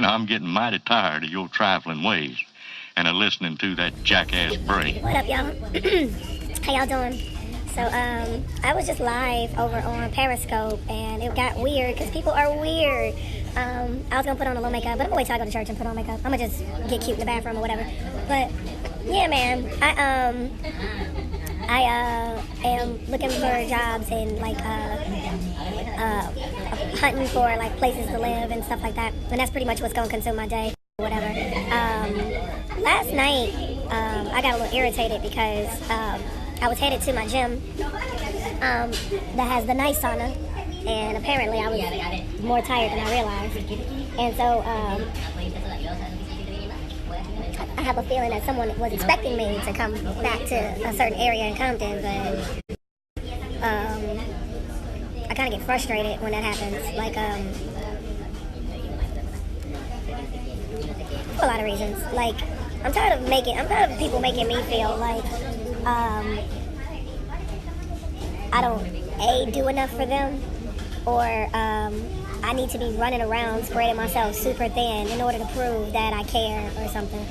and I'm getting mighty tired of your trifling ways and of listening to that jackass Bray. What up, y'all? How y'all doing? So, I was just live over on Periscope, and it got weird because people are weird. I was gonna put on a little makeup, but I'm gonna wait till I go to church and put on makeup. I'm gonna just get cute in the bathroom or whatever. But yeah, man, I am looking for jobs and like hunting for like places to live and stuff like that, and that's pretty much what's gonna consume my day, whatever. Last night, I got a little irritated because I was headed to my gym that has the nice sauna, and apparently I was more tired than I realized. And so I have a feeling that someone was expecting me to come back to a certain area in Compton, but I kind of get frustrated when that happens. Like, for a lot of reasons. Like, I'm tired of people making me feel like I don't do enough for them, or I need to be running around spreading myself super thin in order to prove that I care or something.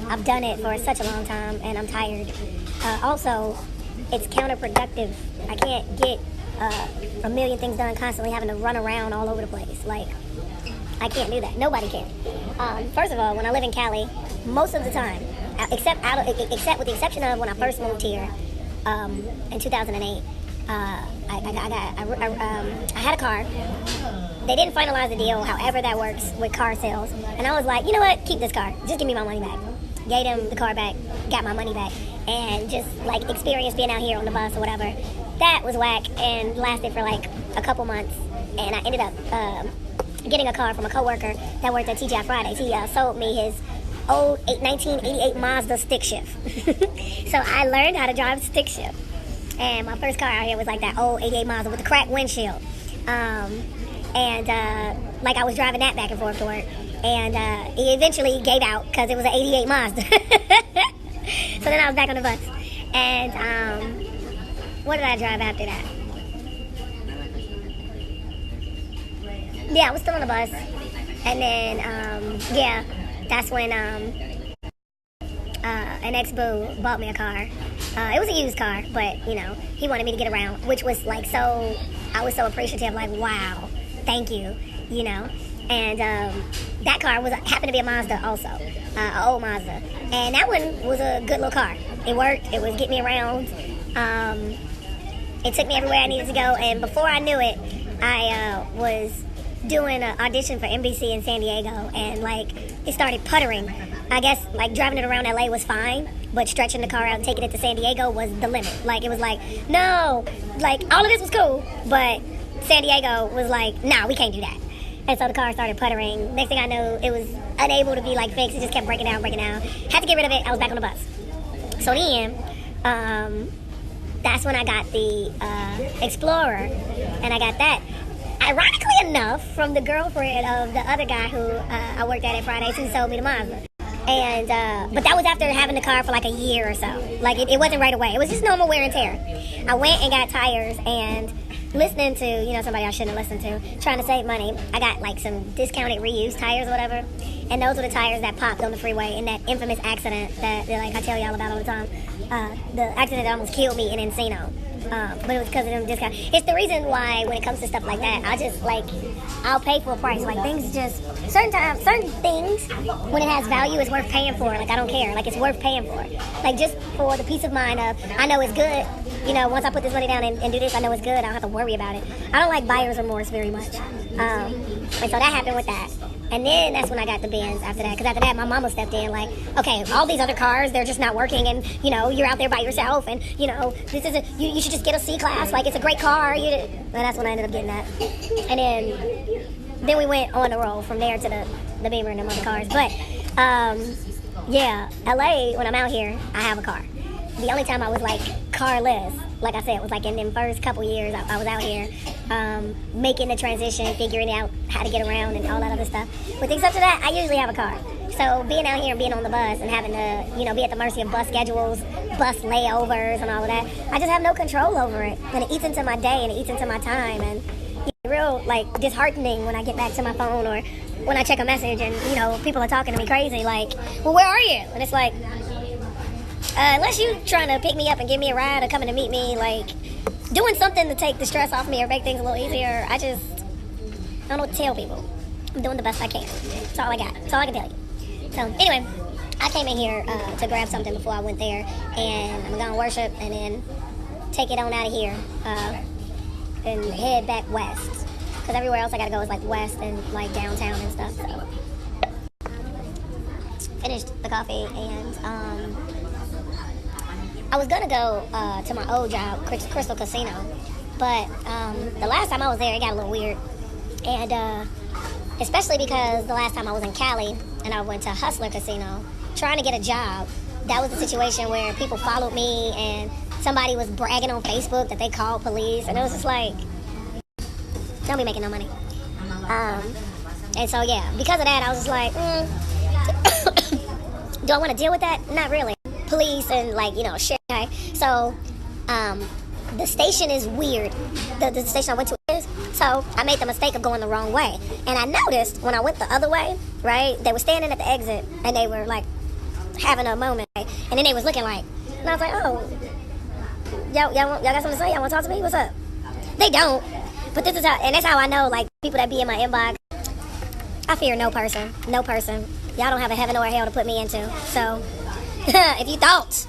I've done it for such a long time and I'm tired. Also, it's counterproductive. I can't get a million things done constantly having to run around all over the place. Like, I can't do that. Nobody can. First of all, when I live in Cali, most of the time, except with the exception of when I first moved here in 2008, I had a car. They didn't finalize the deal, however that works with car sales. And I was like, you know what? Keep this car. Just give me my money back. Gave them the car back, got my money back, and just like experienced being out here on the bus or whatever. That was whack and lasted for like a couple months. And I ended up getting a car from a coworker that worked at TGI Fridays. He sold me his old 1988 Mazda stick shift. So I learned how to drive stick shift. And my first car out here was like that old 88 Mazda with the cracked windshield. Like I was driving that back and forth to work. And it eventually gave out because it was an 88 Mazda. So then I was back on the bus. And what did I drive after that? Yeah, I was still on the bus. And then, that's when an ex-boo bought me a car. It was a used car, but, you know, he wanted me to get around, which was like I was so appreciative, like, wow, thank you, you know. And that car happened to be a Mazda also, an old Mazda. And that one was a good little car. It worked. It was getting me around. It took me everywhere I needed to go. And before I knew it, I was doing an audition for NBC in San Diego, and like it started puttering. I guess like driving it around LA was fine, but stretching the car out and taking it to San Diego was the limit. Like it was like, no, like all of this was cool, but San Diego was like, nah, we can't do that. And so the car started puttering. Next thing I knew, it was unable to be like fixed. It just kept breaking down. Had to get rid of it. I was back on the bus. So then, that's when I got the Explorer, and I got that. Ironically enough, from the girlfriend of the other guy who I worked at Fridays, who sold me the Mazda. And but that was after having the car for like a year or so. Like it wasn't right away. It was just normal wear and tear. I went and got tires, and listening to, you know, somebody I shouldn't have listened to, trying to save money, I got like some discounted reused tires or whatever. And those were the tires that popped on the freeway in that infamous accident that like I tell y'all about all the time. The accident that almost killed me in Encino. But it was because of them discounts. It's the reason why when it comes to stuff like that, I'll pay for a price. Like things just, certain things, when it has value, it's worth paying for. Like I don't care. Like it's worth paying for. Like just for the peace of mind of, I know it's good. You know, once I put this money down and do this, I know it's good. I don't have to worry about it. I don't like buyer's remorse very much. And so that happened with that. And then that's when I got the Benz after that. Because after that, my mama stepped in like, okay, all these other cars, they're just not working. And, you know, you're out there by yourself. And, you know, you should just get a C-Class. Like, it's a great car. And that's when I ended up getting that. And then we went on the roll from there to the Beamer and them other cars. But, yeah, LA, when I'm out here, I have a car. The only time I was, like, carless, like I said, was, like, in them first couple years I was out here making the transition, figuring out how to get around and all that other stuff. With the exception of that, I usually have a car. So being out here and being on the bus and having to, you know, be at the mercy of bus schedules, bus layovers and all of that, I just have no control over it. And it eats into my day and it eats into my time. And, real, like, disheartening when I get back to my phone or when I check a message and, you know, people are talking to me crazy, like, well, where are you? And it's like, unless you trying to pick me up and give me a ride or coming to meet me, like, doing something to take the stress off me or make things a little easier, I don't know what to tell people. I'm doing the best I can. That's all I got. That's all I can tell you. So, anyway, I came in here to grab something before I went there, and I'm going to worship and then take it on out of here and head back west. Because everywhere else I got to go is, like, west and, like, downtown and stuff, so. Finished the coffee, and I was going to go to my old job, Crystal Casino, but the last time I was there, it got a little weird. And especially because the last time I was in Cali and I went to Hustler Casino trying to get a job, that was a situation where people followed me and somebody was bragging on Facebook that they called police, and it was just like, don't be making no money. And so, yeah, because of that, I was just like, do I want to deal with that? Not really. Police and, like, you know, shit. Okay? So, the station is weird. The station I went to is. So, I made the mistake of going the wrong way. And I noticed when I went the other way, right, they were standing at the exit and they were, like, having a moment. Right? And then they was looking like, and I was like, oh, y'all got something to say? Y'all want to talk to me? What's up? They don't. But this is how, and that's how I know, like, people that be in my inbox, I fear no person. No person. Y'all don't have a heaven or a hell to put me into. So, if you thought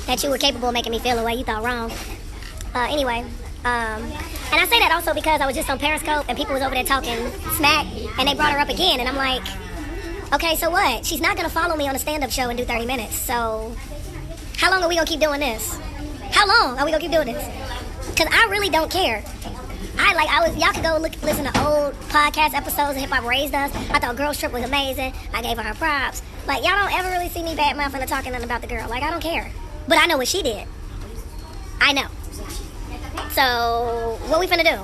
that you were capable of making me feel the way, you thought wrong. Anyway, and I say that also because I was just on Periscope and people was over there talking smack, and they brought her up again, and I'm like, okay, so what? She's not going to follow me on a stand-up show and do 30 minutes, so how long are we going to keep doing this? How long are we going to keep doing this? Because I really don't care. Y'all could go listen to old podcast episodes of Hip Hop Raised Us. I thought Girls Trip was amazing. I gave her props. Like, y'all don't ever really see me badmouthing or talking nothing about the girl. Like, I don't care. But I know what she did. I know. So, what we finna do?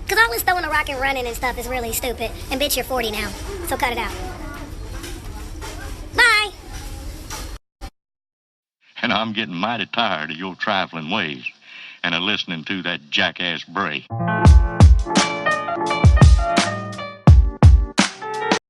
Because all this throwing a rock and running and stuff is really stupid. And bitch, you're 40 now. So cut it out. Bye. And I'm getting mighty tired of your trifling ways and of listening to that jackass Bray.